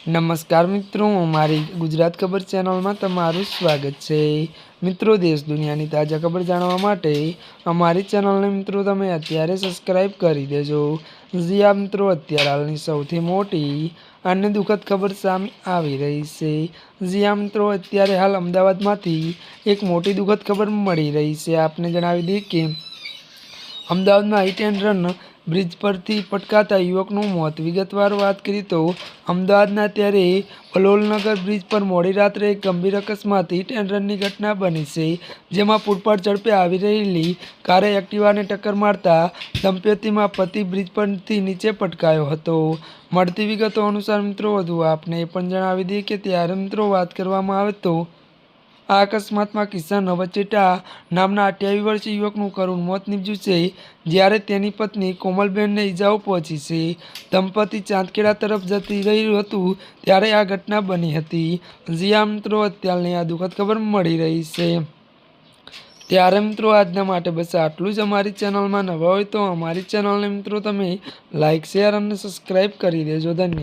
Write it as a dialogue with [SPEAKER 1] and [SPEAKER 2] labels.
[SPEAKER 1] નમસ્કાર મિત્રો, અમારી ગુજરાત ખબર ચેનલમાં તમારું સ્વાગત છે। મિત્રો, દેશ દુનિયાની તાજા ખબર જાણવા માટે અમારી ચેનલને મિત્રો તમે અત્યારે સબસ્ક્રાઈબ કરી દેજો। જી મિત્રો, અત્યારે હાલની સૌથી મોટી અને દુઃખદ ખબર સામે આવી રહી છે। જી મિત્રો, અત્યારે હાલ અમદાવાદમાંથી એક મોટી દુઃખદ ખબર મળી રહી છે। આપને જણાવી દઈએ કે અમદાવાદમાં હિટ એન્ડ રન બ્રિજ પરથી પટકાતા યુવકનું મોત। વિગતવાર વાત કરીએ તો અમદાવાદના ત્યારે પલોલનગર બ્રિજ પર મોડી રાત્રે એક ગંભીર અકસ્માત હિટ એન્ડ રનની ઘટના બની છે, જેમાં પૂરપાટ ઝડપે આવી રહેલી કારે એક્ટિવાને ટક્કર મારતા દંપતીમાં પતિ બ્રિજ પરથી નીચે પટકાયો હતો। મળતી વિગતો અનુસાર મિત્રો વધુ આપને એ પણ જણાવી દઈએ કે ત્યારે મિત્રો વાત કરવામાં આવે તો આ અકસ્માતમાં કિશન વચેટા નામના 28 વર્ષીય યુવકનું કરુણ મોત નીપજ્યું છે, જ્યારે તેની પત્ની કોમલબેનને ઈજાઓ પહોંચી છે। દંપતી ચાંદખેડા તરફ જતી રહ્યું હતું ત્યારે આ ઘટના બની હતી। જી મિત્રો, અત્યારની આ દુઃખદ ખબર મળી રહી છે। ત્યારે મિત્રો આજના માટે બસ આટલું જ। અમારી ચેનલમાં નવા હોય તો અમારી ચેનલને મિત્રો તમે લાઇક, શેર અને સબસ્ક્રાઈબ કરી દેજો। ધન્યવાદ।